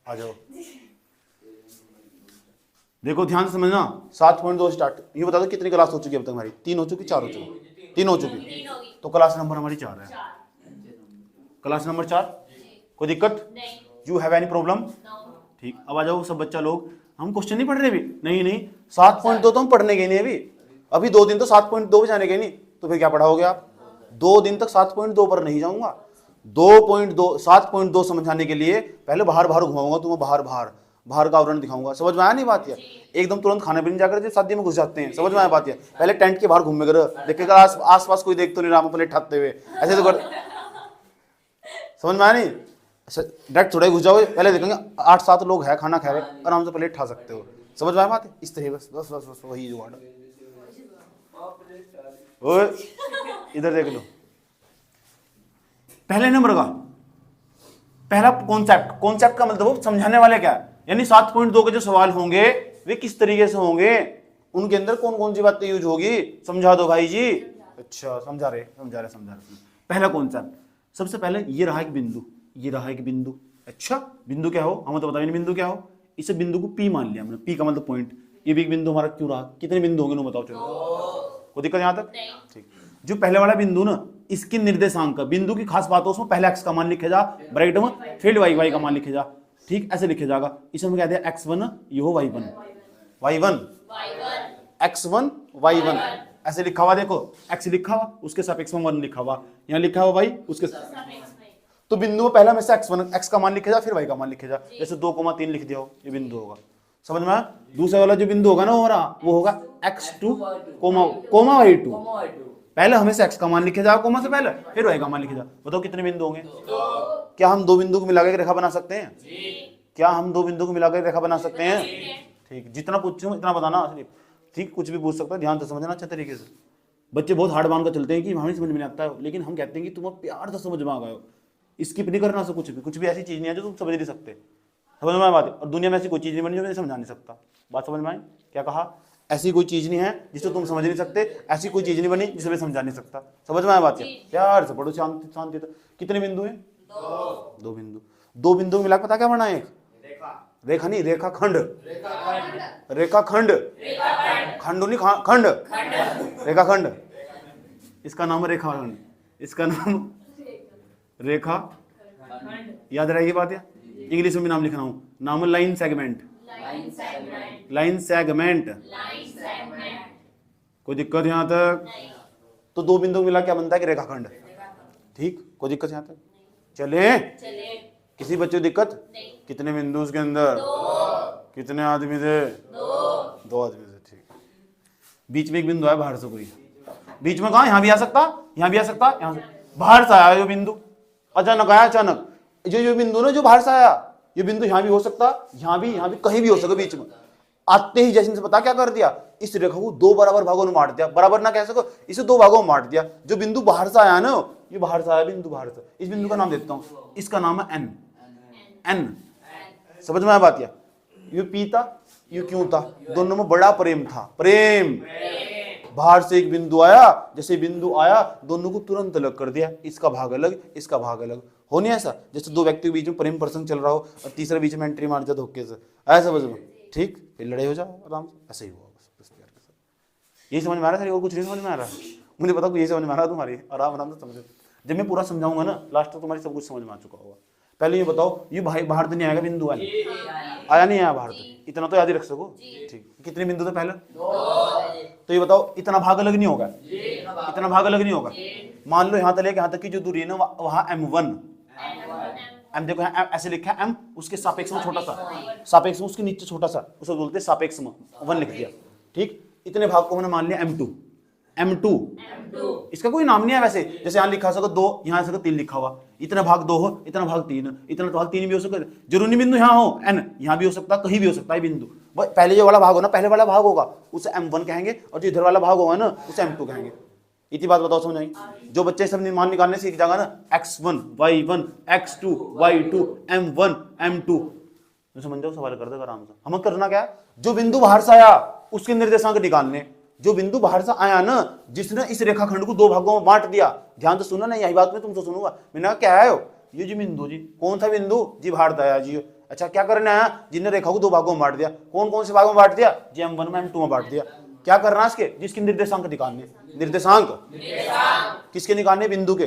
आ जाओ, देखो ध्यान से समझना। 7.2 स्टार्ट। ये बता दो कितनी क्लास हो चुकी है अब तक हमारी? 3 हो चुकी, 4 हो चुकी? 3 हो चुकी। तो क्लास नंबर हमारी 4 है। क्लास नंबर 4, कोई दिक्कत? You have any problem? ठीक, अब आ जाओ सब बच्चा लोग। हम क्वेश्चन नहीं पढ़ रहे अभी? नहीं 7.2 तो हम पढ़ने गए नहीं अभी 2 दिन तो 7.2 पे जाने गए नहीं, तो फिर क्या पढ़ाओगे आप? 2 दिन तक 7.2 पर नहीं जाऊंगा। 2.2 7.2 समझाने के लिए पहले बाहर घुमाऊंगा तुम्हें, बाहर का आवरण दिखाऊंगा। समझ में आया नहीं बात? है एकदम तुरंत खाने पीने जाकर जब शादी में घुस जाते हैं। समझ में आया बात? है पहले टेंट के बाहर घूमे कर देखेगा आस पास कोई देख तो नहीं रहा, हम प्लेट ठाते हुए ऐसे तो कर। समझ में आया नहीं? डायरेक्ट थोड़ा घुस जाओ, पहले देखेंगे 8-7 लोग हैं खाना खा रहे, आराम से प्लेट खा सकते हो। समझ में आया बात? इस तरह बस वही जुगाड़। इधर देख लो, पहले नंबर का पहला कॉन्सेप्ट का मतलब समझाने वाले क्या है, यानी 7.2 के जो सवाल होंगे वे किस तरीके से होंगे, उनके अंदर कौन कौन सी बातें यूज होगी, समझा दो भाई जी। अच्छा समझा रहे। पहला कॉन्सेप्ट, सबसे पहले ये रहा एक बिंदु, अच्छा बिंदु क्या हो, हमें तो बताओ बिंदु क्या हो। इसे बिंदु को पी मान लिया हमने, पी का मतलब पॉइंट। ये भी एक बिंदु हमारा क्यों रहा? कितने बिंदु होंगे बताओ चलो, कोई दिक्कत यहां तक? ठीक, जो पहले वाला बिंदु ना, इसके निर्देशांक बिंदु की खास बात हो, उसमें पहले x का मान लिखे जा ब्रैकेट में, फिर y का मान लिखे जा। ठीक, ऐसे लिखे जाएगा। इसे हम कहते हैं x1, ये हो y1 x1 y1 ऐसे लिखा हुआ। देखो x लिखा हुआ, उसके सापेक्ष में 1 लिखा हुआ, यहाँ लिखा हुआ y उसके। तो बिंदु में पहला में से x का मान लिखे जा, फिर y का मान लिखे जा। जैसे 2,3 लिख दिया हो, ये बिंदु होगा। समझ में? दूसरा वाला जो बिंदु होगा ना वो होगा x2, y2। पहले हमेशा x का मान लिखे जा कोमा से पहले, फिर y का मान लिखे जा। बताओ कितने बिंदु होंगे? क्या हम 2 बिंदु को मिलाकर रेखा बना सकते हैं? क्या हम 2 बिंदु को मिलाकर रेखा बना सकते हैं? ठीक, जितना पूछूं इतना बताना सिर्फ। ठीक, कुछ भी पूछ सकता है, ध्यान से समझना अच्छा तरीके से। बच्चे बहुत हार्ड मान कर चलते हैं कि हमें समझ में नहीं आता है, लेकिन हम कहते हैं कि तुम प्यार से समझ में आ गए हो, स्किप नहीं करना। कुछ भी ऐसी चीज नहीं है जो तुम समझ नहीं सकते। समझ में आए बात? और दुनिया में ऐसी कोई चीज नहीं बनी जो मैं समझा नहीं सकता। बात समझ में आई? क्या कहा? ऐसी कोई चीज नहीं है जिसे तुम समझ नहीं सकते, ऐसी कोई चीज नहीं बनी जिसे मैं समझा नहीं सकता। समझ में आया बात? प्यार से पढ़ो, शांति। कितने बिंदु हैं? 2 बिंदु। 2 बिंदु मिला पता क्या बना? एक रेखा नहीं, रेखाखंड। खंड नहीं, खंड, रेखाखंड। इसका नाम है रेखाखंड, इसका नाम रेखा। याद रहेगी बात? या इंग्लिश में भी नाम लिखना हूं, नाम है लाइन सेगमेंट। कोई दिक्कत यहां तक? तो 2 बिंदु मिला क्या बनता है कि रेखाखंड। ठीक, कोई दिक्कत यहां तक? चले? किसी बच्चे को दिक्कत? कितने बिंदु उसके अंदर? कितने आदमी थे? 2 आदमी थे। ठीक, बीच में एक बिंदु आया बाहर से, कोई बीच में कहा? यहां भी आ सकता, यहां भी आ सकता, यहां से बाहर से आया जो बिंदु, अचानक आया। अचानक जो बिंदु ना जो बाहर से आया, ये बिंदु यहां भी हो सकता, यहां भी कहीं भी हो सकता। बीच में आते ही जैसे पता क्या कर दिया, इस रेखा को 2 बराबर भागों में बांट दिया। बराबर ना कह सको, इसे 2 भागों में बांट दिया। जो बिंदु बाहर से आया ना, ये बाहर से आया बिंदु, बाहर से। इस बिंदु का नाम देता हूं, इसका नाम है एन। समझ में आया बात? या ये पी था, ये क्यों था? दोनों में बड़ा प्रेम था। प्रेम, बाहर से एक बिंदु आया, जैसे बिंदु आया दोनों को तुरंत अलग कर दिया। इसका भाग अलग, इसका भाग अलग। हो नहीं ऐसा? जैसे 2 व्यक्ति के बीच में प्रेम प्रसंग चल रहा हो और तीसरा बीच में एंट्री मार दिया धोखे से, ऐसा समझ में? ठीक, फिर लड़ाई हो जाए आराम से। ऐसे ही हुआ बस प्यार के साथ। यही समझ में आ रहा है? और कुछ नहीं समझ में आ रहा? मुझे पता यही समझ में आ रहा है तुम्हारी। आराम से समझो, जब मैं पूरा समझाऊंगा ना लास्ट तक तुम्हारी सब कुछ समझ में आ चुका होगा। पहले ये बताओ, ये भाई बाहर तो नहीं आएगा बिंदु वाले? आया नहीं आया बाहर? तो इतना तो याद ही रख सको। ठीक, कितने बिंदु थे पहले? 2। तो ये बताओ इतना भाग अलग नहीं होगा? इतना भाग अलग नहीं होगा। मान लो यहां तक लेके यहां तक की जो दूरी है ना, वहां M1, M देखो ऐसे लिखा है, M उसके सापेक्ष में छोटा सा, सापेक्ष में उसके नीचे छोटा सा, उसे बोलते हैं सापेक्ष में 1 लिख दिया। ठीक, इतने भाग को मैंने मान लिया M2। इसका कोई नाम नहीं है वैसे। जैसे यहाँ लिखा सको 2, यहाँ सको 3 लिखा हुआ। इतना भाग 2 हो, इतना भाग 3, इतना भाग 3 भी हो सकता है। जरूरी बिंदु यहाँ हो N, यहाँ भी हो सकता है, कहीं भी हो सकता है बिंदु। पहले जो वाला भाग हो ना, पहले वाला भाग होगा उसे M1 कहेंगे, और जो इधर वाला भाग होगा ना उसे M2 कहेंगे। इतनी बात बताओ, समझ आई? जो बच्चे सब मान निकालने सीख जाएगा ना, x1 y1 x2 y2 m1 m2, तो समझ जाओ सवाल कर देगा आराम से। हमें करना क्या है? जो बिंदु बाहर से आया उसके निर्देशांक निकालने। जो बिंदु बाहर से आया ना, जिसने इस रेखाखंड को 2 भागों में बांट दिया, ध्यान से सुनना ना, यही बात मैं तुमसे सुनूंगा। मैंने कहा क्या है? ये जी बिंदु जी, कौन सा बिंदु जी? बाहर से आया जी, अच्छा क्या करना है, जिन्हें रेखा को दो भागों में बांट दिया, कौन कौन से भागों में बांट दिया, जी M1 में M2 में बांट दिया। क्या करना है इसके, जिसके निर्देशांक निकालने, निर्देशांक किसके निकालने, बिंदु के।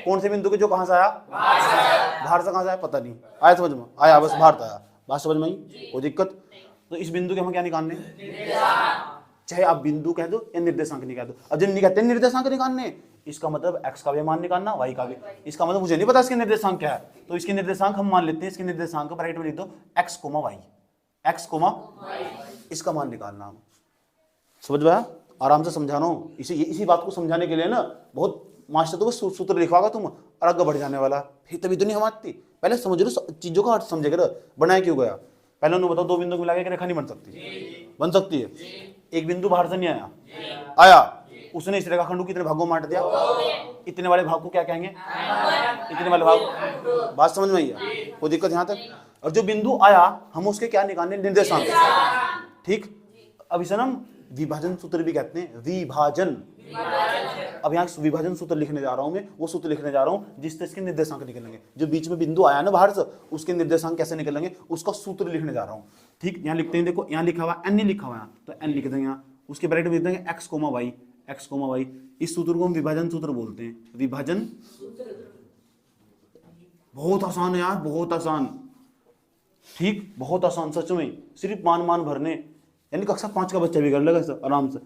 कौन से बिंदु के, जो कहां से आया, बाहर से। कहां से आया पता नहीं, आया समझ में, आया बस बाहर से आया, बात समझ में आई, कोई दिक्कत। तो इस बिंदु के हम क्या निकालने, चाहे आप बिंदु कह दो या निर्देशांक निकाल दो। अब जब नहीं कहते निर्देशांक निकालने, इसका मतलब x का भी मान निकालना, y का भी। इसका मतलब मुझे नहीं पता इसके निर्देशांक क्या है, तो इसके निर्देशांक हम मान लेते हैं, इसके निर्देशांक को ब्रैकेट में लिख दो x, y, x, इसका मान निकालना। हम समझ में आया, आराम से समझा रहा हूँ। इसी बात को समझाने के लिए ना बहुत मास्टर तो बस सूत्र लिखवागा तुम और आगे बढ़ जाने वाला, फिर तभी तो नहीं हम आती। पहले समझ लो चीजों का अर्थ समझेगा, बनाया क्यों गया। पहले उन्होंने बताओ, दो बिंदु मिला के रेखा नहीं बन सकती, बन सकती है। एक बिंदु बाहर से नहीं आया, आया, उसने इस रेखाखंड को कितने भागों में बांट दिया, इतने वाले भाग को क्या कहेंगे, इतने वाले भाग। बात समझ में आई है, कोई दिक्कत यहाँ तक। और जो बिंदु आया हम उसके क्या निकालने, निर्देशांक। ठीक, अब इसे हम विभाजन सूत्र भी कहते हैं, विभाजन। अब यहाँ विभाजन सूत्र लिखने जा रहा हूं मैं, वो सूत्र लिखने जा रहा हूं जिससे इसके निर्देशांक निकलेंगे। जो बीच में बिंदु आया ना बाहर से, उसके निर्देशांक कैसे निकलेंगे उसका सूत्र लिखने जा रहा हूं। ठीक, यहाँ लिखते हैं, देखो यहाँ लिखा हुआ n नहीं लिखा हुआ है, तो n लिख देंगे यहाँ, उसके ब्रैकेट में लिख देंगे x, y, x, y। इस सूत्र को हम विभाजन सूत्र बोलते हैं, विभाजन। बहुत आसान है यार, बहुत आसान। ठीक, बहुत आसान सच में, सिर्फ मान भरने, यानी कक्षा 5 का बच्चा भी कर लेगा आराम से,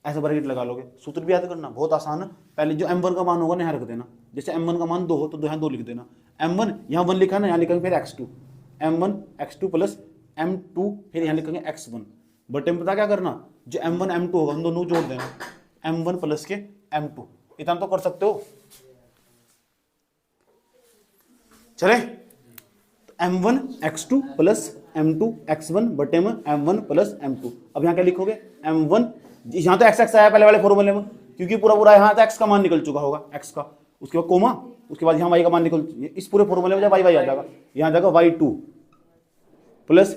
ऐसा ब्रैकेट लगा लोगे। सूत्र भी याद करना बहुत आसान है। पहले जो M1 का मान होगा ना यहाँ रख देना, जैसे M1 का मान 2 हो तो यहाँ 2 लिख देना। M1 यहाँ 1 लिखा ना, यहाँ लिखेंगे फिर x2, M1 x2 plus M2, फिर यहाँ लिखेंगे x1 बटे में पता क्या करना, जो M1 M2 होगा हम दोनों जोड़ देना, M1 प्लस के M2। इतना तो कर सकते हो। चले, M1 x2 plus M2 x1 बटे में M1 प्लस M2। अब यहाँ क्या लिखोगे, M1, यहाँ तो x आया पहले वाले फॉर्मूले में, क्योंकि पूरा यहाँ तो x का मान निकल चुका होगा, x का, उसके बाद कोमा, उसके बाद यहाँ y का मान निकल, इस पूरे फॉर्मूले में जब y आ जाएगा, यहाँ जाएगा y2 प्लस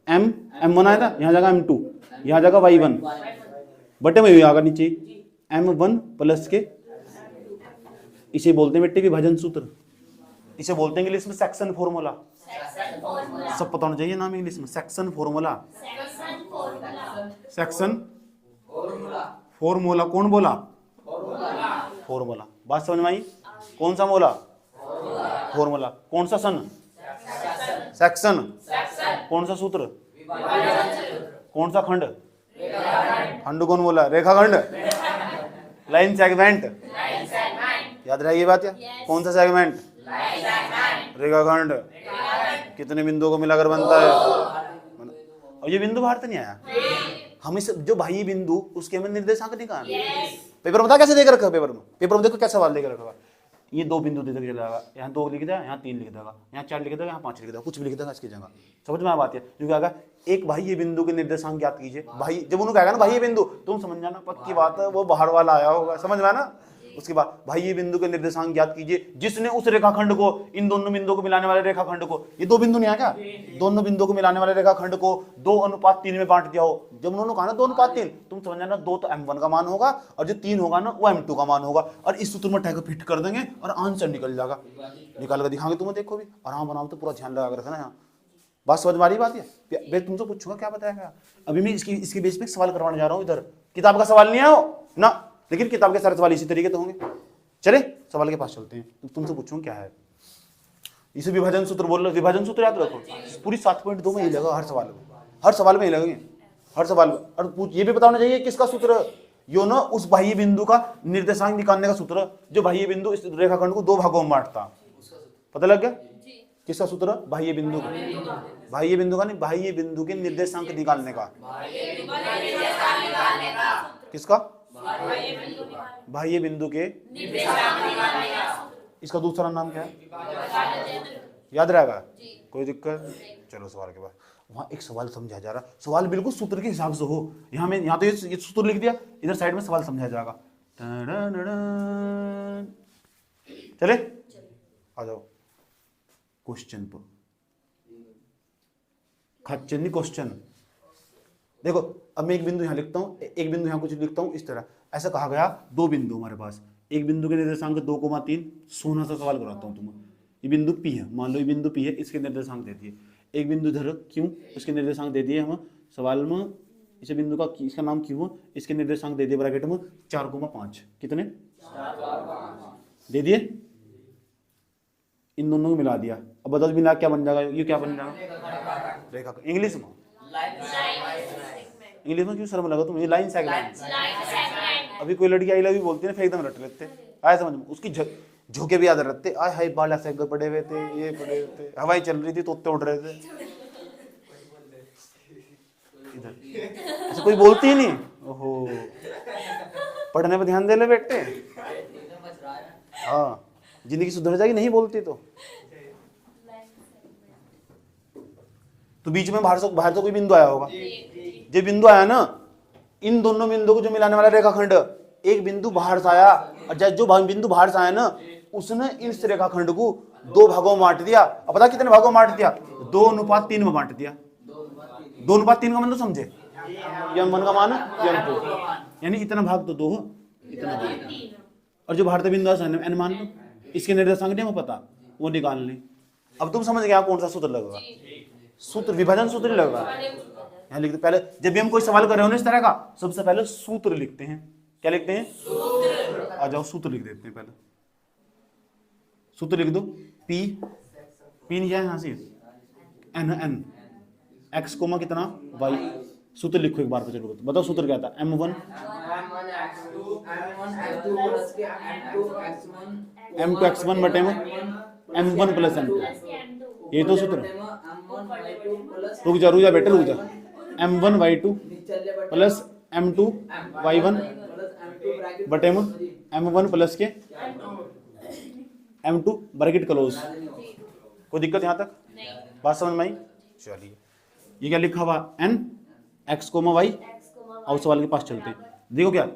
M1 आया था, यहाँ जाएगा M2, यहाँ जाएगा y1 बटे में आएगा नीचे M1 प्लस के, इसे बोलते हैं बेटे विभाजन सूत्र, इसे बोलते हैं इंग्लिश में सेक्शन फॉर्मूला। सब पता होना चाहिए नाम इंग्लिश में, सेक्शन फॉर्मूला, सेक्शन फॉर्मूला। कौन बोला, फॉर्मूला। बात समझ में आई, कौन सा बोला, फॉर्मूला। कौन सा सन, सेक्शन। कौन सा सूत्र, कौन सा खंड, खंड कौन बोला, रेखाखंड, लाइन सेगमेंट, याद रहेगी बात या, कौन सा सेगमेंट, रेखाखंड। कितने बिंदुओं को मिलाकर बनता है, और ये बिंदु बाहर तो नहीं आया, हम इस जो बाह्य बिंदु उसके हमें निर्देशांक निकालना। पेपर में बता कैसे देकर रखा, पेपर में देखो क्या सवाल देकर रखा, ये 2 बिंदु दे चला जाएगा, यहाँ 2 लिख देगा, यहाँ 3 लिख देगा, यहाँ 4 लिख देगा, यहाँ 5 लिख देगा, कुछ भी लिख देगा इसकी जगह। समझ में आ बात है, जो कहेगा एक बाह्य बिंदु के निर्देशांक ज्ञात कीजिए, बाह्य, जब उन्होंने कहेगा ना बाह्य बिंदु, तुम समझ जाना पक्की बात है वो बाहर वाला आया होगा, समझ में आना। उसके बाद बाह्य बिंदु के निर्देशांक ज्ञात कीजिए जिसने उस रेखाखंड को, इन दोनों बिंदुओं को मिलाने वाले रेखाखंड को, ये 2 बिंदु नहीं है क्या, दोनों बिंदुओं को मिलाने वाले रेखाखंड को 2:3 में बांट दिया हो। जब उन्होंने कहा ना 2:3, तुम समझ जाना 2 तो M1 का मान होगा और जो 3 होगा ना वो M2 का मान होगा, और इस सूत्र में टैग फिट कर देंगे और आंसर निकल जाएगा। निकाल कर दिखाएंगे तुम्हें, देखो भी आराम तो पूरा ध्यान लगा कर रखना। यहाँ बात समझ में आ रही बात है, मैं तुमसे पूछूंगा क्या बताएगा। अभी मैं इसके बेस पे सवाल करवाने जा रहा हूँ, इधर किताब का सवाल नहीं आया ना, लेकिन किताब के सारे सवाल इसी तरीके तो होंगे। चले सवाल के पास चलते हैं, तो तुमसे पूछूं क्या है, इसे विभाजन सूत्र बोल रहे, विभाजन सूत्र याद रखो, पूरी 7.2 में ही लगा, हर सवाल में ही लगेंगे, हर सवाल में। और ये भी बताना चाहिए किसका सूत्र, यो ना उस बाह्य बिंदु का निर्देशांक निकालने का सूत्र, जो बाह्य बिंदु इस रेखाखंड को 2 भागों में बांटता। पता लग गया किसका सूत्र, बाह्य बिंदु का, बाह्य बिंदु का नहीं, बाह्य बिंदु के निर्देशांक निकालने का, किसका, बाह्य बिंदु के, इसका दूसरा नाम क्या है, याद रहेगा, कोई दिक्कत। चलो सवाल के बाद, वहां एक सवाल समझा जा रहा, सवाल बिल्कुल सूत्र के हिसाब से हो। यहाँ तो ये सूत्र लिख दिया, इधर साइड में सवाल समझाया जाएगा। चले आ जाओ क्वेश्चन पर, क्वेश्चन देखो। अब मैं एक बिंदु यहाँ लिखता हूँ, एक बिंदु यहाँ कुछ लिखता हूँ, इस तरह ऐसा कहा गया 2 बिंदु हमारे पास, एक बिंदु के निर्देशांक 2,3, सोना सा सवाल कराता हूँ तुम्हें। ये बिंदु P है, मान लो ये बिंदु P है, इसके निर्देशांक दे दिए। एक बिंदु इधर क्यों, इसके निर्देशांक दे दिए हम सवाल में। इस बिंदु का इसका नाम क्यों है, इसके निर्देशांक दे दिए ब्रैकेट में 4,5। कितने 4,5 दे दिए, इन दोनों को मिला दिया। अब बताओ मिला क्या बन जाएगा, ये क्या बन जाएगा रेखा। इंग्लिश में क्यों शर्म लगा तुम, ये लाइन सेगमेंट। अभी कोई लड़की आई लव यू बोलती है ना, एकदम रट लेते आए समझ में, उसकी झोंके भी याद रहते, आय हाय बाल ऐसे पड़े हुए थे, ये पड़े हुए थे, हवाई चल रही थी तोते उड़ रहे थे, इधर ऐसे कोई बोलती ही नहीं। ओहो, पढ़ने पे ध्यान दे ले बेटे। हाँ, जिंदगी सुधर जाएगी नहीं बोलती तो बीच में बाहर से कोई बिंदु आया होगा। जो बिंदु आया ना, इन दोनों बिंदु को जो मिलाने वाला रेखाखंड, एक बिंदु बाहर से आया, और जो बिंदु बाहर से आया ना, उसने इस रेखाखंड को 2 भागों में बांट दिया। अब पता कितने भागों में बांट दिया, 2:3 में बांट दिया। 2:3 का मतलब समझे, m1 का मान m2, यानी इतना भाग तो 2, इतना भाग। और जो बाहर से बिंदु n मान लो, इसके निर्देशांक नहीं हमें पता, वो निकाल लें। अब तुम समझ गया कौन सा सूत्र लगेगा, सूत्र विभाजन सूत्र लगेगा। यहाँ लिखते पहले, जब भी हम कोई सवाल कर रहे हो ना इस तरह का, सबसे पहले सूत्र लिखते हैं। क्या लिखते हैं, सूत्र। आ जाओ सूत्र लिख देते हैं, पहले सूत्र लिख दो। P नहीं है यहाँ से, n x कोमा कितना y। सूत्र लिखो एक बार पे, चलो बताओ सूत्र क्या था। m1 m2x1 बटे में m1 प्लस m2, ये तो सूत्र। रुक जा बेटे रुक जा। m1 y2 plus m2 y1 बटे में m1 प्लस के m2 ब्रैकेट क्लोज। कोई दिक्कत यहाँ तक, बात समझ में आई। चलिए, ये क्या लिखा हुआ, n x कोमा y। और सवाल के पास चलते, देखो क्या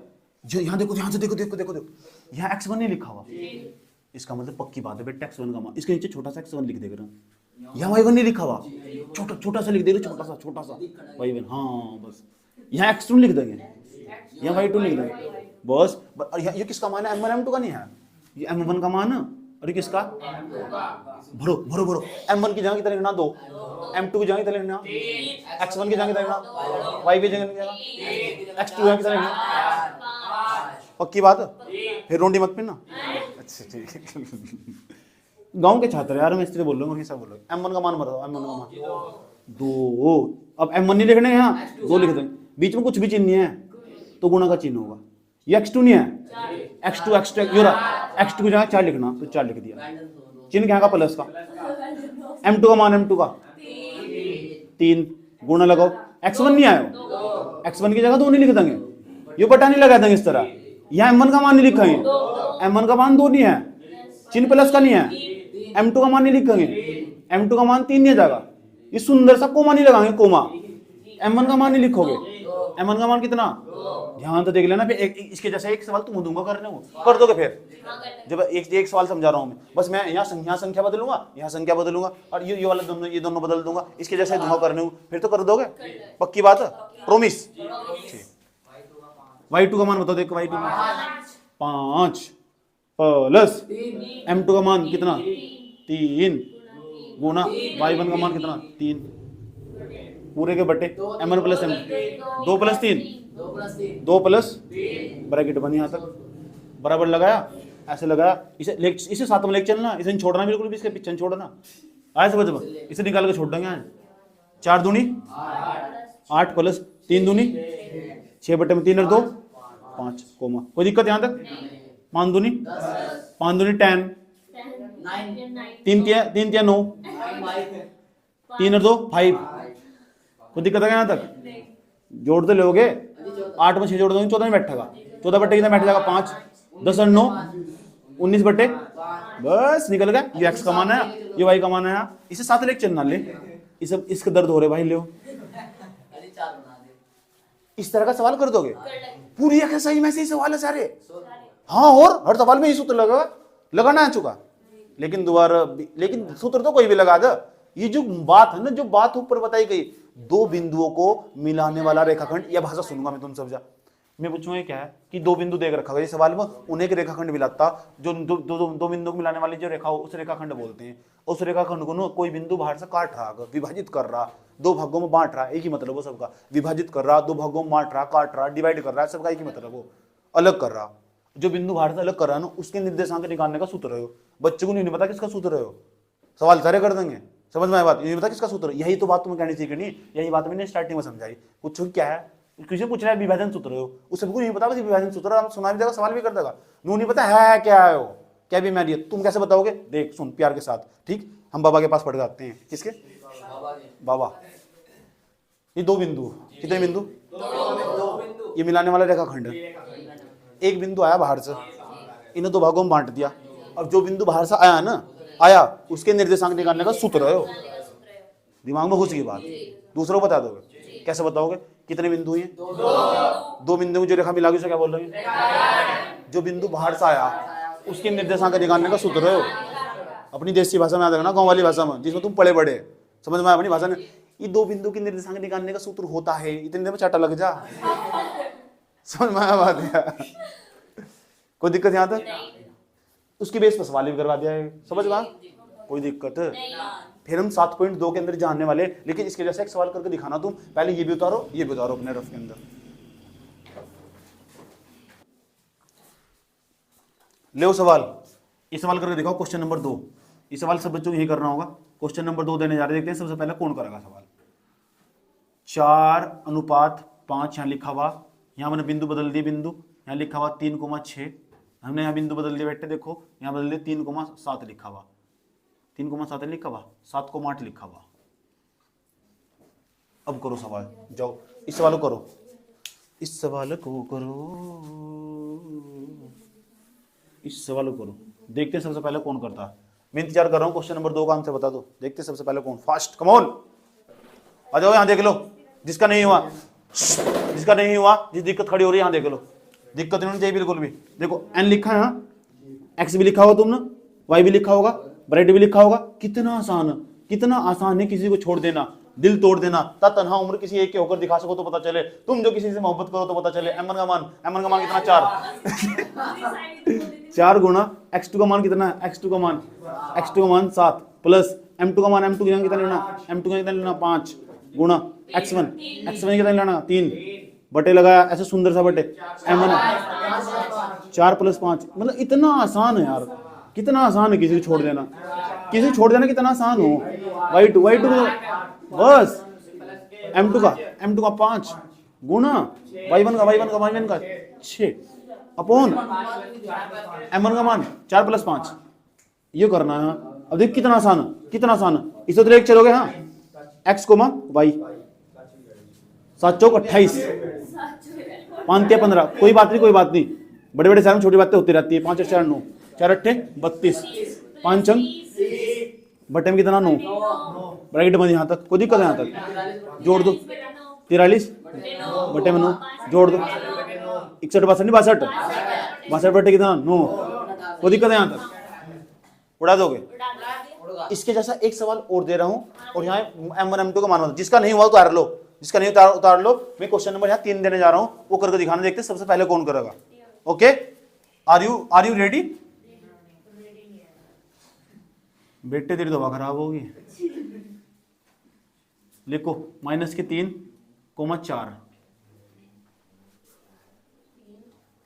जो यहाँ देखो, ध्यान से देखो, यहाँ x1 नहीं लिखा हुआ, इसका मतलब पक्की बात है बेटा x1 का मान, इसके नीचे छोटा सा x1 लिख देगा। यहाँ y1 नहीं लिखा हुआ, छोटा सा लिख देगा, छोटा सा y1। हाँ बस, यहाँ x2 लिख देंगे, यहाँ y2 लिख देंगे बस। ये किसका मान है, m1 m2 का नहीं है, ये m1 का मान है। और ये किसका, भरो m1 की जगह कितना लिखना 2, m2 की जगह कितना लिखना, x1 की जगह कितना लिखना, y की जगह लिखना, x2 की जगह कितना लिखना। पक्की बात है, फिर रोंडी मत पीना। अच्छा ठीक, गांव के छात्र यार, मैं इसलिए बोल रहा हूँ, कैसा बोल रहा हूँ। m1 का मान बताओ, m1 का मान 2। अब m1 नहीं लिखने, यहाँ 2 लिख देंगे, बीच में कुछ भी चिन्ह नहीं है तो गुणा का चिन्ह होगा। ये x2 नहीं है, x2 x2 की जगह 4 लिखना, तो 4 लिख दिया, चिन्ह क्या का प्लस का। m2 का मान m2 का 3, गुणा लगाओ, x1 नहीं आया, x1 की जगह 2 नहीं लिख देंगे, ये बटा नहीं लगा देंगे इस तरह। यहाँ m1 का मान नहीं लिखेंगे, m1 का मान 2 नहीं है, चिन्ह प्लस का नहीं है, m2 का मान नहीं लिखेंगे, m2 का मान 3 नहीं आ जाएगा, ये सुंदर सा कोमा नहीं लगाएंगे, कोमा। m1 का मान नहीं लिखोगे, m1 का मान कितना, ध्यान तो देख लेना। फिर इसके जैसा एक सवाल तुम दूंगा करने को, कर दोगे फिर। जब एक सवाल समझा रहा हूं मैं, बस मैं यहाँ संख्या बदलूंगा, यहाँ संख्या बदलूंगा, और ये वाला ये दोनों बदल दूंगा, इसके जैसे दूंगा करने को, फिर तो कर दोगे। पक्की बात है, प्रोमिस। y2 का मान बताओ, देखो y2 का 5 प्लस m2 का मान कितना 3 गुना y1 का मान कितना 3 पूरे के बटे m1 plus m2, 2 plus 3 2 plus bracket बनी, यहाँ तक बराबर लगाया, ऐसे लगाया। इसे साथ में लेके चलना, इसे छोड़ना बिल्कुल भी, इसके पीछे छोड़ना। आए समझ में, इसे निकाल के छोड़ देंगे। 4 दूनी 8 प्लस 3 दूनी 6 बटे में 3 और 2 5 कोमा। कोई दिक्कत यहाँ तक। 5 दूनी 10, 3 3 9, 3 और 2 5। कोई दिक्कत है यहाँ तक। जोड़ तो लोगे, 8 में 6 जोड़ दोगे 14 में बैठेगा, 14 बटे कितना बैठ जाएगा 5, 10 और 9 19 बटे, बस निकल गया। ये x का मान है, ये y का मान है। इसे साथ लेके चलना, ले इसका दर्द हो रहा है भाई, ले इस तरह का सवाल कर दोगे पूरी एक सही में से सवाल है सारे। हाँ, और हर सवाल में ये सूत्र लगाना आ चुका, लेकिन दोबारा लेकिन सूत्र तो कोई भी लगा दे। ये जो बात है ना, जो बात ऊपर बताई गई, 2 बिंदुओं को मिलाने वाला रेखाखंड, यह भाषा सुनूंगा मैं तुम सब जा। मैं पूछूंगा क्या है कि दो बिंदु देख रखा है ये सवाल में, उन्हें एक रेखाखंड मिलाता जो दो बिंदु को मिलाने वाली जो रेखा हो उस रेखाखंड बोलते हैं। उस रेखाखंड को कोई बिंदु बाहर से काट रहा, विभाजित कर रहा, दो भागों में बांट रहा, एक ही मतलब वो सबका, विभाजित कर रहा, दो भागों में बांट रहा, काट रहा, डिवाइड कर रहा है, सबका एक ही मतलब वो, अलग कर रहा। जो बिंदु बाहर से अलग कर रहा है ना उसके निर्देशांक निकालने का सूत्र है। बच्चे को नहीं पता किसका सूत्र है, सवाल सारे कर देंगे, समझ में आया बात, नहीं पता किसका सूत्र। यही तो बात तुम्हें कहनी सीखनी, यही बात मैंने स्टार्टिंग में समझाई। कुछ क्या है, किसी पूछ रहा है विभाजन सूत्र हो, उसे नहीं पता बस विभाजन सूत्र, हम सुना भी देगा सवाल भी कर देगा, नू नहीं पता है क्या है वो, क्या बीमारी है, तुम कैसे बताओगे। देख सुन प्यार के साथ, ठीक, हम बाबा के पास पढ़ जाते हैं। किसके? बाबा। ये दो बिंदु, कितने बिंदु? ये मिलाने वाला रेखाखंड, एक बिंदु आया बाहर से, इन्हें दो भागों में बांट दिया। अब जो बिंदु बाहर से आया ना, आया उसके निर्देशांक निकालने का सूत्र है। दिमाग में घुस गई बात, दूसरों को बता दोगे, कैसे बताओगे? कितने बिंदु हैं? दो बिंदु में जो रेखा मिला उसे क्या बोल रहे हैं? जो बिंदु बाहर से आया उसके निर्देशांक निकालने का सूत्र है। अपनी देसी भाषा में याद रखना, गांव वाली भाषा में जिसमें तुम पढ़े बड़े, समझ में आया अपनी भाषा में। ये दो बिंदु के निर्देशांक निकालने का सूत्र होता है, इतने देर में चाटा लग जा। समझ में आया बात यार? कोई दिक्कत यहाँ तक? उसकी बेस पर सवाल भी करवा दिया है, समझ में? कोई दिक्कत? फिर हम 7.2 के अंदर जानने वाले, लेकिन इसके जैसे एक सवाल करके दिखाना तुम, पहले ये भी उतारो, ये भी उतारो अपने रफ के अंदर। ले सवाल, ये सवाल करके दिखाओ, क्वेश्चन नंबर 2। ये सवाल सब बच्चों को यही करना होगा। क्वेश्चन नंबर 2 देने जा रहे, देखते हैं सबसे पहले कौन करेगा सवाल। 4:5 यहाँ लिखा हुआ, यहाँ मैंने बिंदु बदल दिए, बिंदु यहाँ लिखा हुआ 3,6, हमने यहाँ बिंदु बदल दिए बेटे, देखो यहाँ बदल दिए 3,7 लिखा हुआ, 3,7 लिखा हुआ, 7,8 लिखा हुआ। अब करो सवाल, जाओ इस सवाल को करो, इस सवाल को करो, इस सवाल को करो। देखते हैं सबसे पहले कौन करता है। मैं इंतजार कर रहा हूँ, क्वेश्चन नंबर 2 का आंसर बता दो। देखते हैं सबसे पहले कौन, फास्ट, कम ऑन, आ जाओ यहाँ देख लो। जिसका नहीं हुआ, जिसका नहीं हुआ, जिस दिक्कत खड़ी हो रही है यहाँ देख लो, दिक्कत नहीं होनी चाहिए बिल्कुल भी। देखो एन लिखा है यहाँ, एक्स भी लिखा होगा तुमने, वाई भी लिखा होगा, ब्रेड भी लिखा होगा। कितना आसान है किसी को छोड़ देना, दिल तोड़ देना। तन्हा उम्र किसी एक के होकर दिखा सको तो पता चले, तुम जो किसी से मोहब्बत करो तो पता चले। एम1 का मान कितना? 4 गुना x2 का मान कितना है? x2 का मान 7 प्लस m2 का मान, m2 कितना लेना 5 गुना x1 कितना लेना 3 बटे लगाया ऐसे सुंदर सा बटे m1 4 + 5। मतलब इतना आसान है यार, कितना आसान है किसी को छोड़ देना, कितना आसान हो। y2 बस m2 का 5 गुना y1 का 6 अपॉन m1 का मान 4 + 5, ये करना है। अब देख कितना आसान है। इसे तो एक चलोगे, हाँ x, y, 7 चौक 28, 5 × 15, कोई बात नहीं, बड़े बड़े शहर में छोटी बातें होती रहती है। 5 × 4 9, 4 × 8 32, 5 अंक बटे में कितना 9, ब्रैकेट बंद यहाँ तक, कोई दिक्कत है यहाँ तक? जोड़ दो 43 बटे में 9, जोड़ दो 61 62 बटे कितना 9, कोई दिक्कत है यहाँ तक? उड़ा दोगे? इसके जैसा एक सवाल और दे रहा हूं, और यहाँ m1 m2 का मान होता है। जिसका नहीं हुआ उतार लो, उतार लो। मैं क्वेश्चन नंबर यहाँ 3 देने जा रहा हूं, वो करके दिखाना, देखते हैं सबसे पहले कौन करेगा। Okay, are you ready? बेटे तेरी दवा खराब होगी। लिखो -3, -4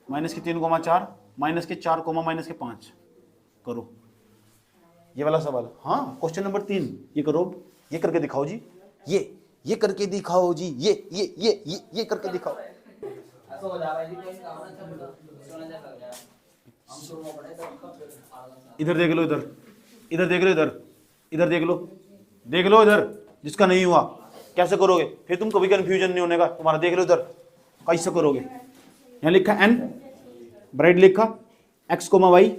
-3, -4 -4, -5 करो ये वाला सवाल। हाँ क्वेश्चन नंबर 3 ये करो, ये करके दिखाओ जी, ये करके दिखाओ जी, ये करके दिखाओ। इधर देख लो, इधर देख लो, इधर। जिसका नहीं हुआ कैसे करोगे फिर तुम, कभी कंफ्यूजन नहीं होने का तुम्हारा। देख लो इधर कैसे करोगे। यहाँ लिखा n, ब्रैकेट लिखा x, y,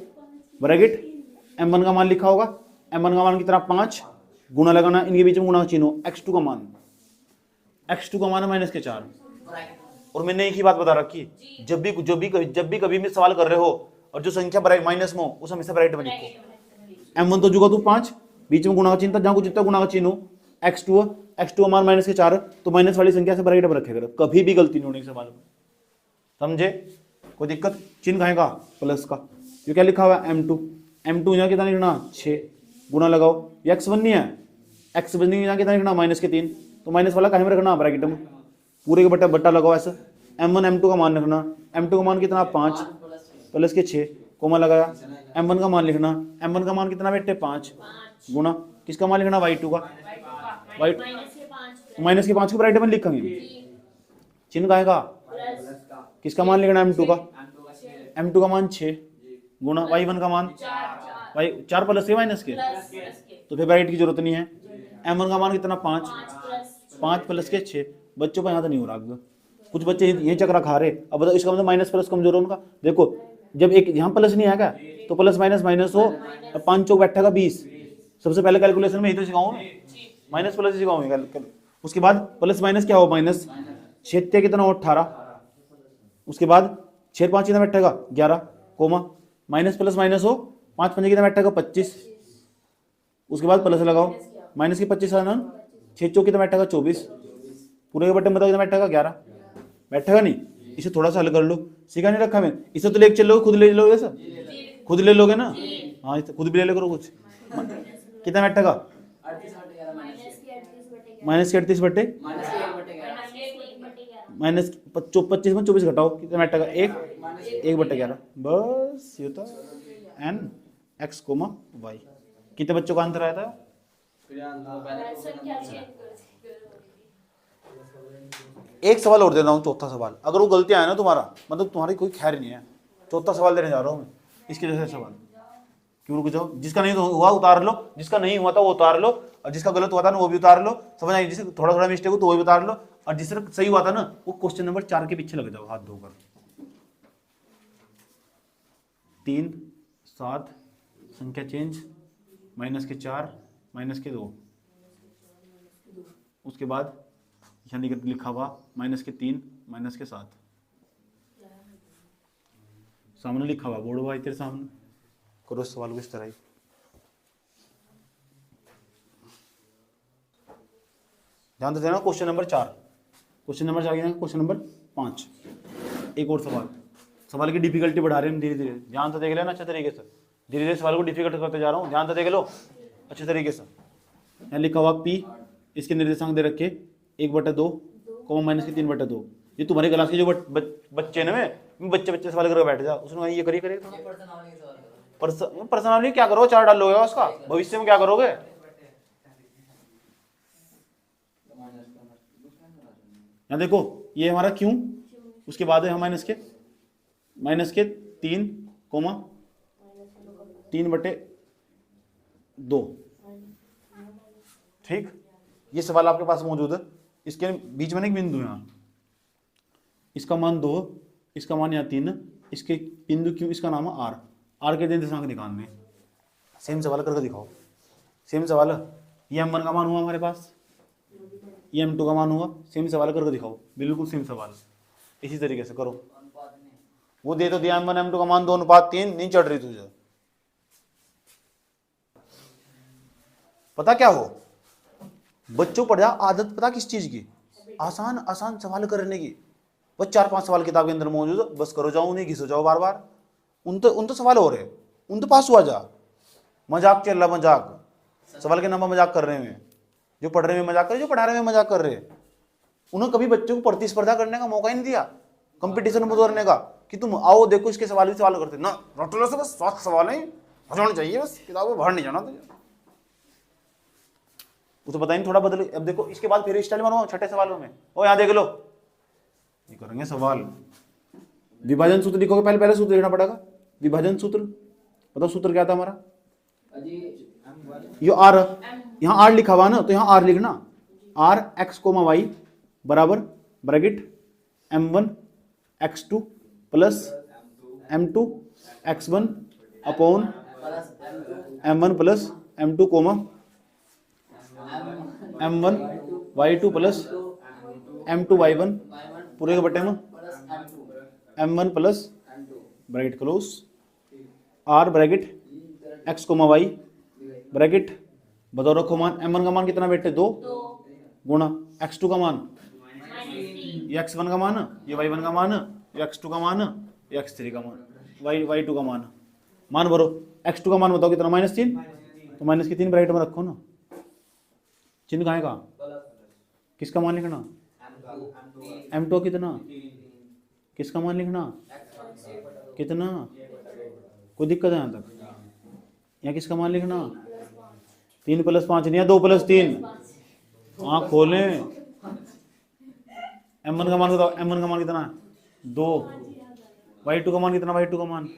ब्रैकेट m1 का मान लिखा होगा, m1 का मान कितना 5 गुना लगाना, इनके बीच में गुना चिन्हो, x2 का मान है -4। और मैंने एक ही बात बता रखी, जब भी कभी भी सवाल कर रहे हो और जो संख्या माइनस में हो उस हमेशा ब्रैकेट में लिखो। m1 तो जुगा तू 5, बीच में गुणा का चिन्ह था, जहां कुछ जितना गुणा का चिन्ह हो। x2 का मान -4, तो माइनस वाली संख्या से ब्रैकेट में रखेगा, कभी भी गलती नहीं होने के सवाल में। समझे? कोई दिक्कत? चिन्ह खाएगा प्लस का, ये क्या लिखा हुआ है m2, m2 यहाँ कितना लिखना 6, गुना लगाओ, ये x1 नहीं है, x1 यहाँ कितना लिखना -3, तो माइनस वाला कहीं में रखना ब्रैकेट में, पूरे के बट्टा बट्टा लगाओ ऐसा, m1 m2 का मान रखना, m2 का मान कितना 5 प्लस के 6, कोमा लगाया, m1 का मान लिखना, m1 का मान कितना बेटे 5, गुना किसका मान लिखना y2 का, y माइनस के 5 को ब्रैकेट में लिखेंगे, चिन्ह का आएगा, किसका मान लिखना m2 का, m2 का मान 6 गुना y1 का मान 4 प्लस के माइनस के, तो फिर ब्रैकेट की जरूरत नहीं है, m1 का मान कितना 5 प्लस के 6, बच्चों पर यहाँ तो नहीं हो रहा, कुछ बच्चे ये चक्रा खा रहे, अब बताओ इसका मतलब माइनस प्लस कमजोर है उनका, देखो जब एक यहाँ प्लस नहीं आएगा तो प्लस माइनस माइनस हो, 5 चौक बैठेगा 20, सबसे पहले कैलकुलेशन में यही तो सिखाऊं, माइनस प्लस ही सिखाऊंगे, उसके बाद प्लस माइनस क्या हो माइनस, 6 कितना हो 18, उसके बाद 6 5 कितना बैठेगा 11, कोमा माइनस प्लस माइनस हो 5 5 कितना बैठेगा 25, उसके बाद प्लस लगाओ, माइनस के 25 आना, 6 चौक कितना बैठेगा 24, पूरे के बट्टे में बताओ कितना बैठेगा 11, बैठेगा नहीं, इसे थोड़ा सा हल कर लो, सीखा नहीं रखा मैं, इसे तो लेके चलोगे, खुद ले लोगे सर, खुद ले लोगे ना, हाँ इसे खुद भी ले लो करो कुछ, कितना बैठेगा -38 माइनस 25 में 24 घटाओ, कितना बैठेगा 1/11, बस ये तो n x, y, कितने बच्चों का आंसर आया था? एक सवाल और दे रहा हूँ, चौथा सवाल, अगर वो गलती आया ना तुम्हारा, मतलब तुम्हारी कोई खैर नहीं है, चौथा सवाल देने जा रहा हूँ मैं, इसके जैसे सवाल, क्यों रुक जाओ, जिसका नहीं हुआ उतार लो, जिसका नहीं हुआ था वो उतार लो, और जिसका गलत हुआ था ना वो भी उतार लो, समझ आई, जिससे थोड़ा थोड़ा मिस्टेक हो तो वो भी उतार लो, और जिससे सही हुआ था ना वो क्वेश्चन नंबर 4 के पीछे लग जाओ हाथ धोकर, 3 7 संख्या चेंज, -4 -2, उसके बाद यहाँ लिखा हुआ -3 -7, सामने लिखा हुआ बोर्ड भाई तेरे सामने, करो सवाल को इस तरह ही, ध्यान से देना, क्वेश्चन नंबर 4 क्वेश्चन नंबर 5, एक और सवाल की डिफिकल्टी बढ़ा रहे हैं धीरे धीरे, ध्यान से देख लेना अच्छे तरीके से, धीरे धीरे सवाल को डिफिकल्ट करते जा रहा हूँ, ध्यान से देख लो अच्छे तरीके से, यहाँ लिखा हुआ p, इसके निर्देशांक दे रखे 1/2, -3/2, ये तुम्हारी क्लास के जो बच्चे ना में बच्चे सवाल करके बैठ जा, उसने ये करिए पर्सनली क्या करो, 4 डाल लोगे उसका, भविष्य में क्या करोगे, यहाँ देखो ये हमारा क्यों, उसके बाद है हम माइनस के 3, 3/2, ठीक, ये सवाल आपके पास मौजूद है, इसके बीच में एक बिंदु यहाँ, इसका मान 2, इसका मान यहाँ 3, इसके बिंदु क्यों, इसका नाम है r के निर्देशांक निकालने, सेम सवाल करके दिखाओ, सेम सवाल, ये m1 का मान हुआ हमारे पास, ये m2 का मान हुआ, सेम सवाल करके दिखाओ, बिल्कुल सेम सवाल, इसी तरीके से करो, वो दे तो दिया m1 m2 का मान 2:3, नहीं चढ़ रही तुझे, पता क्या हो, बच्चों पढ़ जा आदत, पता किस चीज की, आसान सवाल करने की, बस 4-5 सवाल किताब के अंदर मौजूद है, बस करो जाओ, नहीं घिसो जाओ बार बार, उन तो सवाल हो रहे, उन तो पास हुआ जा, मजाक चल रहा, मजाक, सवाल के नाम पर मजाक कर रहे हैं, जो पढ़ रहे हैं मजाक कर रहे, जो पढ़ा रहे हैं मजाक कर रहे हैं, उन्होंने कभी बच्चों को प्रतिस्पर्धा करने का मौका ही नहीं दिया, कंपटीशन में उतरने का, कि तुम आओ देखो इसके सवाल भी सवाल करते ना, रटोला से बस 7 सवाल है, होना चाहिए, बस किताब में बाहर नहीं जाना तुझे, वो तो पता नहीं थोड़ा बदल, अब देखो इसके बाद फिर स्टाइल बनाओ छठे सवालों में, ओ यहाँ देख लो, ये करेंगे सवाल, विभाजन सूत्र लिखोगे, पहले सूत्र लिखना पड़ेगा, विभाजन सूत्र, पता सूत्र क्या था हमारा, ये r, यहाँ r लिखा हुआ ना, तो यहाँ r लिखना, r x, y बराबर bracket m1 x2 plus m2 x1 upon m1 plus m2 m1 y2 plus m2 y1 पूरे के बटे में m1 plus bracket close, r bracket x, y bracket, बताओ रखो मान, m1 का मान कितना बेटे 2 गुणा x2 का मान, ये x1 का मान, ये y1 का मान, x2 का मान, x3 का मान, y2 का मान भरो। x2 का मान बताओ कितना, -3, तो माइनस की 3 ब्रैकेट में रखो ना, चिन्ह कहाँ का, किसका मान लिखना, m2 कितना, किसका मान लिखना, कितना, कोई दिक्कत है यहाँ तक, यहाँ किसका मान लिखना, 3 + 5 नहीं है, 2 + 3, हाँ खोलें। m1 का मान बताओ, m1 का मान कितना है, 2, y2 का मान कितना, y2 का मान,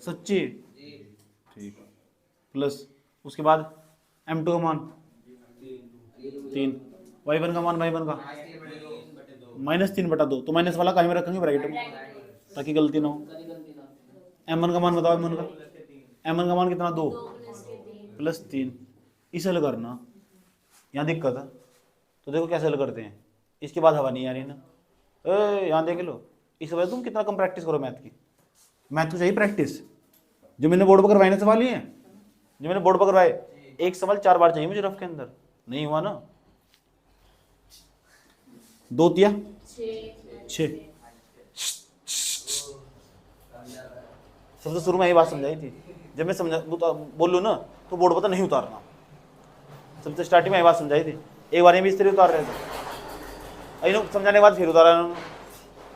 सच्ची, ठीक, प्लस उसके बाद m2 का मान 3, y1 का मान, y1 का -3/2, तो माइनस वाला कहीं में रखेंगे ब्रैकेट में ताकि गलती ना हो। m1 का मान बताओ, m1 का मान कितना, 2 + 3, इसे हल करना, यहाँ दिक्कत है तो देखो कैसे हल करते हैं। इसके बाद हवा नहीं आ रही ना, यहाँ देख लो, इस वजह तुम कितना कम प्रैक्टिस करो मैथ की, मैथ को चाहिए प्रैक्टिस। जो मैंने बोर्ड पर करवाए ना सवाल ही है, जो मैंने बोर्ड पर करवाए, एक सवाल 4 बार चाहिए मुझे रफ के अंदर, नहीं हुआ ना, 2 तिया 6। सबसे शुरू में यही बात समझाई थी, जब मैं समझा बोलूँ ना तो बोर्ड पर तो नहीं उतारना, सबसे स्टार्टिंग में यही बात समझाई थी। एक बार ये भी इस तरह उतार रहे थे, समझाने के बाद फिर उतारा इन्होंने,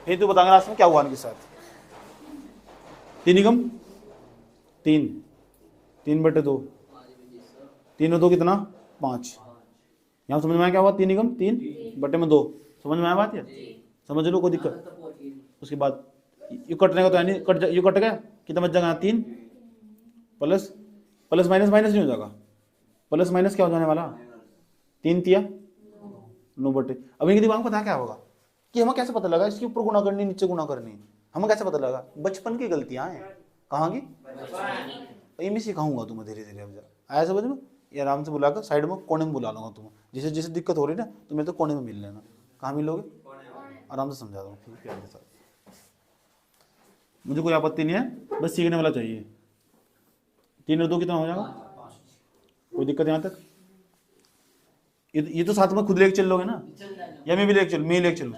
फिर तू बताएंगे लास्ट में क्या हुआ इनके साथ। 3 निगम 3, 3/2, 3/2 कितना, 5। यहाँ समझ में आया क्या हुआ, 3 निगम 3/2, समझ में आया बात है, समझ लो कोई दिक्कत। उसके बाद यू कटने का तो है नहीं, यू कट गया, कितना बच जाएगा, 3 प्लस माइनस नहीं हो जाएगा, प्लस माइनस क्या हो जाने वाला, 3 तिया 9/। अब इनके दिमाग में पता क्या होगा कि हमें कैसे पता लगा इसके ऊपर गुणा करनी, नीचे गुणा करनी, हमें कैसे पता लगा, बचपन की गलतियां हैं। कहाँ की, ये मैं सिखाऊंगा तुम्हें धीरे धीरे, अब आया समझ में, ये आराम से बुलाकर साइड में कोने में बुला लूंगा तुम्हें, जिसे जिसे दिक्कत हो रही ना तो मैं तो कोने में मिल लेना। कहाँ मिलोगे, आराम से समझा दूंगा ठीक प्यार के साथ, मुझे कोई आपत्ति नहीं है, बस सीखने वाला चाहिए। 3/2 कितना हो जाएगा, कोई दिक्कत यहाँ तक, ये तो साथ में खुद लेके चल लोगे ना, या मैं भी लेके चलूँ, मैं लेके चलूँ,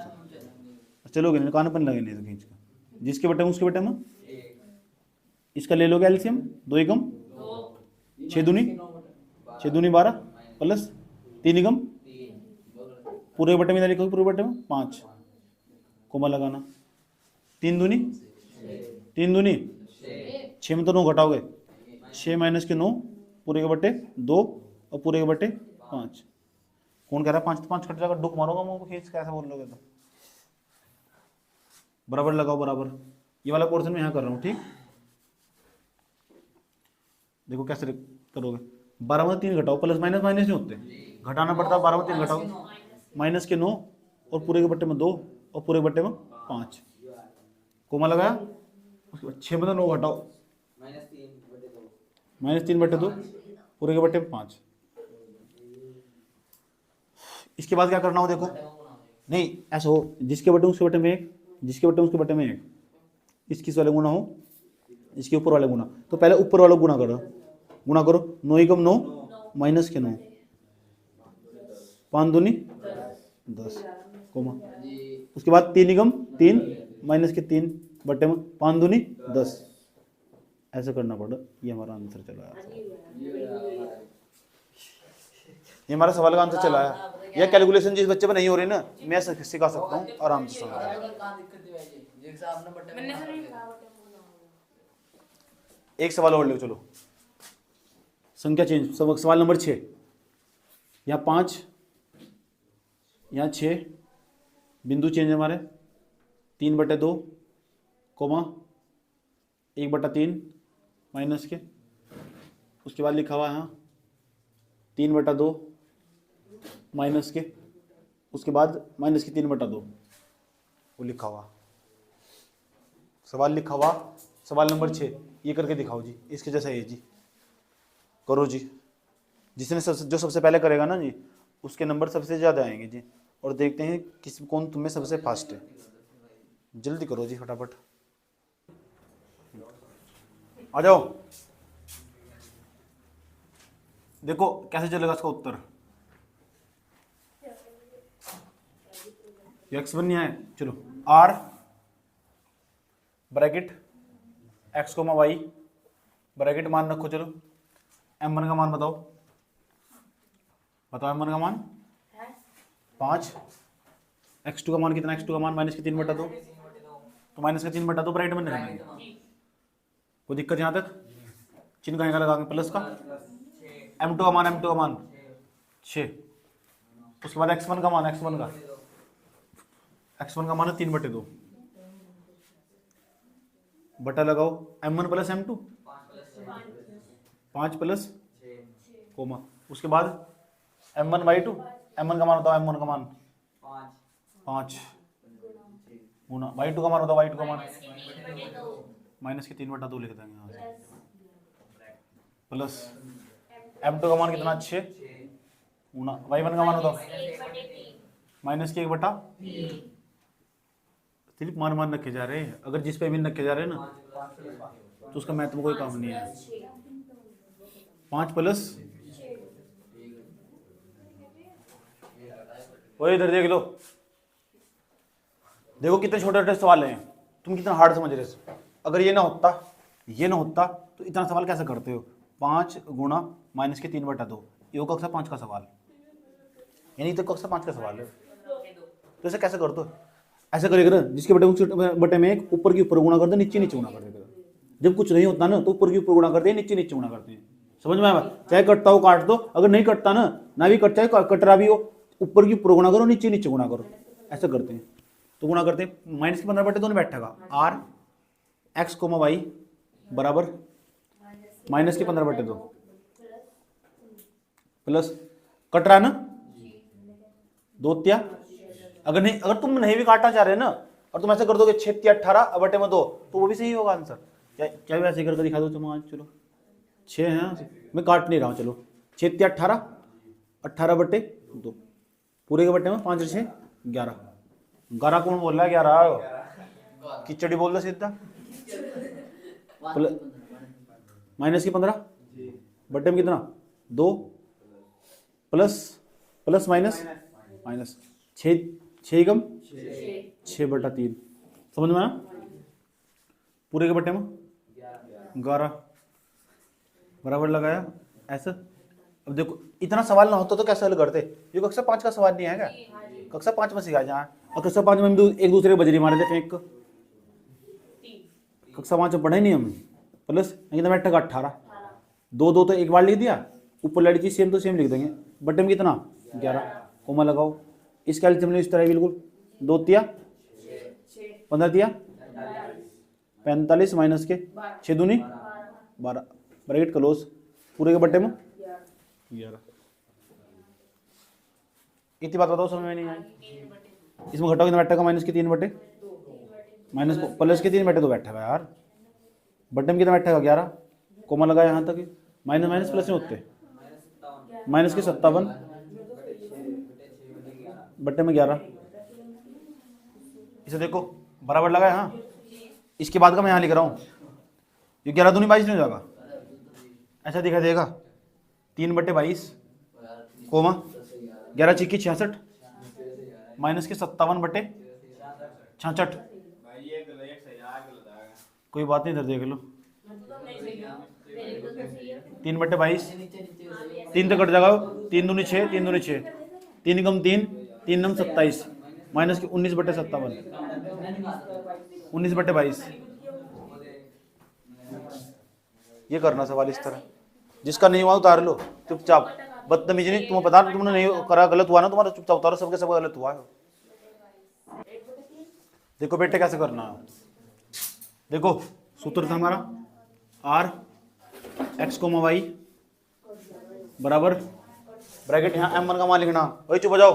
चलोगे नहीं, कान पर लगे नहीं तो खींच कर, जिसके बटे में उसके बटे में, इसका ले लोगे एलसीएम, 2 एकम 6 दूनी 12 प्लस 3 एकम पूरे बटे में इधर लिखोगे, पूरे बटे में 5, कोमा लगाना, 3 दूनी 6 में तो 9 घटाओगे, 6 - के 9 पूरे के बटे 2 और पूरे के बटे 5। कौन कह रहा है 5 तो 5 कट जाएगा, डुक मारोगा मुंह को खींच, कैसे बोल लोगे तो, बराबर लगाओ बराबर, ये वाला पोर्शन में यहाँ कर रहा हूँ ठीक। देखो कैसे करोगे, 12 में 3 घटाओ, प्लस माइनस नहीं होते, घटाना पड़ता है, 12 में 3 घटाओ, माइनस के 9 और पूरे के बट्टे में 2 और पूरे के बट्टे में 5, कोमा लगाया, उसके बाद 6 में 9 घटाओ, -3/2 पूरे के बट्टे में 5। इसके बाद क्या करना हो, देखो नहीं ऐसा हो, जिसके बट्टे उसके बट्टे में 1, जिसके बट्टे उसके बट्टे में 1, इसकी वाले गुना हो, इसके ऊपर वाले गुना, तो पहले ऊपर वाला गुना करो, 9 एकम 9 माइनस के 9, 5 दूनी 10, कोमा, उसके बाद 3 एकम 3 माइनस के 3 बट्टे में 5 दूनी 10, ऐसा करना पड़ा। ये हमारा आंसर चला आया, ये हमारा सवाल का आंसर चला आया। यह कैलकुलेशन जिस बच्चे पर नहीं हो रही ना, मैं सिखा सकता हूँ आराम से समझ। एक सवाल और लो, चलो संख्या चेंज, सवाल नंबर 6, यहाँ 5 यहाँ 6, बिंदु चेंज हमारे 3/2 कोमा 1/3 माइनस के, उसके बाद लिखा हुआ है यहाँ 3/2 माइनस के, उसके बाद माइनस के 3/2 वो लिखा हुआ, सवाल लिखा हुआ सवाल नंबर 6, ये करके दिखाओ जी, इसके जैसा ये जी करो जी, जिसने जो सबसे पहले करेगा ना जी उसके नंबर सबसे ज़्यादा आएंगे जी, और देखते हैं कौन तुम्हें सबसे फास्ट है। जल्दी करो जी फटाफट, आ जाओ। देखो कैसे चलेगा इसका उत्तर, x1 नहीं है, चलो r bracket x comma y, bracket मान रखो। चलो m1 का मान बताओ, बताओ m1 का मान 5, x2 का मान कितना, x2 का मान माइनस के 3/2, तो माइनस का 3/2 ब्रैकेट में निकालेंगे। कोई दिक्कत यहाँ तक? चिन्ह कहीं का लगाएंगे प्लस का। m2 का मान, m2 का मान 6, उसके बाद x1 का मान, x1 का मान है 3/2, बटा लगाओ m1 plus m2, 5 plus coma, उसके बाद m1/2, m1 का मान बताओ, m1 का मान 5 गुना y2 का मान बताओ, y2 का मान माइनस के 3/2 लिख देंगे यहाँ से, प्लस m2 का मान कितना 6 गुना y1 का मान बताओ माइनस के 1/3। सिर्फ मान रखे जा रहे हैं, अगर जिस पे भी रखे जा रहे हैं ना तो उसका मैथ में कोई काम नहीं है। 5 प्लस, वही इधर देख लो, देखो कितने छोटे छोटे सवाल हैं, तुम कितना हार्ड समझ रहे हो। अगर ये ना होता तो इतना सवाल कैसे करते हो। 5 गुना माइनस के 3/2, ये कक्षा 5 का सवाल, यानी तो कक्षा 5 का सवाल है। तो ऐसे कैसे करते हो, ऐसा करेगा जिसके बटे में एक ऊपर के ऊपर गुणा कर दे, नीचे नीचे गुणा कर देगा। जब कुछ नहीं होता ना तो ऊपर के ऊपर गुणा करते हैं, नीचे नीचे गुणा करते हैं। समझ में आया? चाहे कटता हो काट दो, अगर नहीं कटता ना भी कट, चाहे कट रहा भी हो, ऊपर की ऊपर गुणा करो, नीचे नीचे गुणा करो, ऐसा करते हैं। तो गुणा करते हैं, माइनस के 15/2 में बैठेगा r x कोमा वाई बराबर माइनस के 15/2 प्लस, कट रहा है ना 2 तिया, अगर तुम नहीं भी काटना चाह रहे ना और तुम ऐसे कर दोगे 6 तिया 18 बटे में 2, तो वो भी सही होगा आंसर। क्या भी ऐसे करके दिखा दो तुम आज। चलो 6 है, मैं काट नहीं रहा हूँ। चलो 6 तिया 18 बटे 2, पूरे के बटे में 5 6 11, 11 कौन बोल रहा है? 11 खिचड़ी बोल रहा सीधा। माइनस की 15 बटे में कितना 2 प्लस माइनस 6 कम 6/3, समझ में आया? पूरे के बटे में 11 बराबर लगाया ऐसा। अब देखो इतना सवाल ना होता तो कैसे हल करते। ये कक्षा 5 का सवाल नहीं है क्या? कक्षा 5 में सिखाया जहाँ, और कक्षा 5 में हम एक दूसरे के बजरी मारे थे फेंक। कक्षा 5 में पढ़े नहीं हम। प्लस कितना बैठेगा 18, 2 तो एक बार लिख दिया, ऊपर लड़ी चीज सेम तो सेम लिख देंगे। बटे में कितना 11, कोमा लगाओ। इस कैल्शियम इस तरह बिल्कुल 2 तिया 15 तिया 45 माइनस के 6 दूनी 12, ब्रैकेट क्लोज, पूरे के बटे में 11। इतनी बात बताओ, समझ में नहीं आई? इसमें घटाओ कितना बैठेगा, माइनस के 3 माइनस प्लस के 3/2 बैठेगा यार। बटे में कितना बैठेगा 11, कोमा लगा यहाँ तक, माइनस माइनस प्लस में होते माइनस के 57 बटे में 11। इसे देखो बराबर लगा है। हाँ, इसके बाद का मैं यहाँ लिख रहा हूँ, ये 11 दूनी 22 नहीं हो जाएगा, ऐसा दिखा देगा 3/22 कोमा 11 चिक्की 66 माइनस के 57 बटे 66। कोई बात नहीं, इधर देख लो 3/22, 3 तो कट जाएगा, 3 दूनी 6 3 दूनी 6, 3 कम 3 3 नम 27 माइनस के 19/57 19/22। ये करना सवाल इस तरह, जिसका नहीं हुआ उतार लो चुपचाप। बदतमीजी नहीं, तुम्हें पता तुमने नहीं करा, गलत हुआ ना तुम्हारा, चुपचाप उतारो, सबके सब गलत हुआ है। देखो बेटे कैसे करना है, देखो सूत्र था हमारा r x कोमा y बराबर ब्रैकेट, यहाँ m1 का मान लिखना। वही चुप हो जाओ,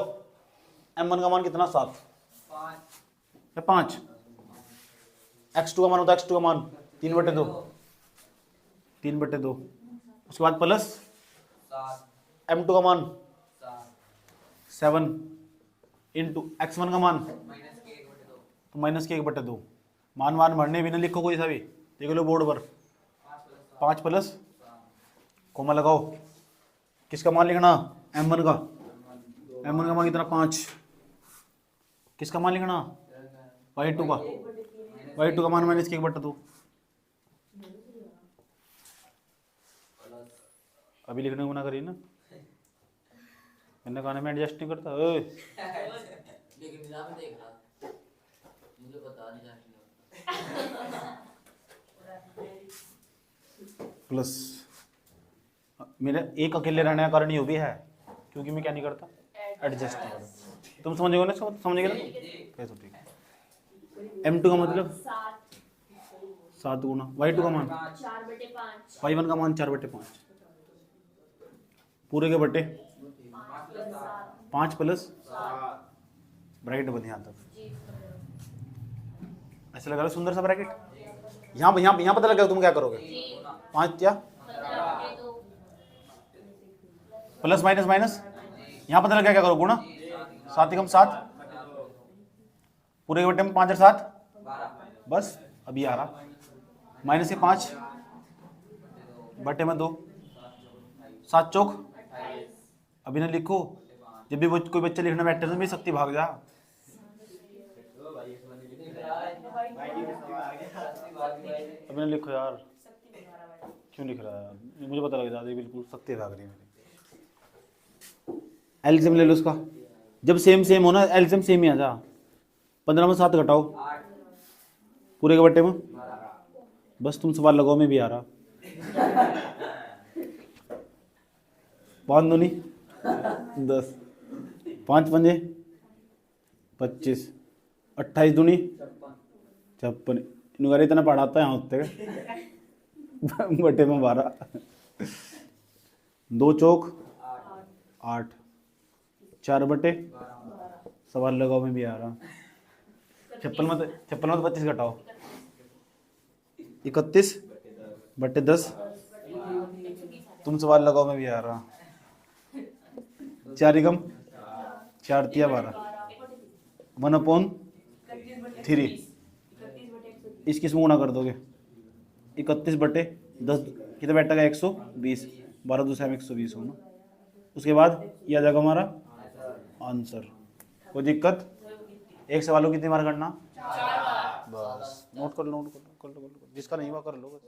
m1 का मान कितना 7 या 5, x2 का मान होता है, x2 का मान 3/2, उसके बाद प्लस m2 का मान 7 इंटू x1 का मान तो माइनस के 1/2। मान भरने भी ना लिखो कोई सा भी, देख लो बोर्ड पर। 5 प्लस कोमा लगाओ, किसका मान लिखना m1 का, m1 का मान कितना 5, किसका मान लिखना y2 का, y2 का मान माइनस के 1/2। अभी लिखने को ना करिए ना, मैंने कहा मैं एडजस्ट नहीं करता। ओए लेकिन निजाम देख रहा, मुझे पता नहीं जाने प्लस मेरा एक अकेले रहने का कारण ये भी है क्योंकि मैं क्या नहीं करता, एडजस्ट नहीं करता। तुम समझोगे ना, समझोगे ना कैसे? ठीक है। m2 का मतलब 7 गुना y2 का मान 4/5, y1 का मान 4/5 पूरे के बटे 5 प्लस ब्रैकेट बन यहाँ तक। ऐसा लग रहा है सुंदर सा ब्रैकेट। यहाँ पता लगा तुम क्या करोगे। 5 क्या प्लस माइनस माइनस, यहाँ पता लगा क्या करो गुणा। 7 एकम 7 पूरे के बटे में 5 और 7 बस। अभी आ रहा माइनस के 5 बटे में 2 7 चौक। अभी ना लिखो, जब भी कोई बच्चा लिखना बैठे तो मेरी शक्ति भाग जा। अभी ना लिखो यार, क्यों लिख रहा है यार, मुझे पता लग जाता है बिल्कुल शक्ति भाग रही है मेरी। एलसीएम ले लो उसका, जब सेम सेम हो ना एलसीएम सेम ही आ जा। 15 में 7 घटाओ पूरे के बट्टे में, बस तुम सवाल लगाओ, मैं भी आ रहा। 5 दूनी 10, 5 पंजे 25, 28 दूनी 56। इनका इतना पढ़ाता है यहाँ होते बटे में 12, 2 चौक 8, 4 बटे सवाल लगाओ, मैं भी आ रहा। 56 में 25 घटाओ 31 बटे 10, तुम सवाल लगाओ, मैं भी आ रहा। 4 एकम 4 तिया 12, 1/3 इसकी इसमें गुणा कर दोगे। 31 बटे 10 कितना बैठा गया 120, 12 दूसरा में 120 हो ना। उसके बाद ये आ जाएगा हमारा आंसर। कोई दिक्कत? एक सवाल को कितनी बार करना? बस नोट कर लो, जिसका नहीं हुआ कर लो।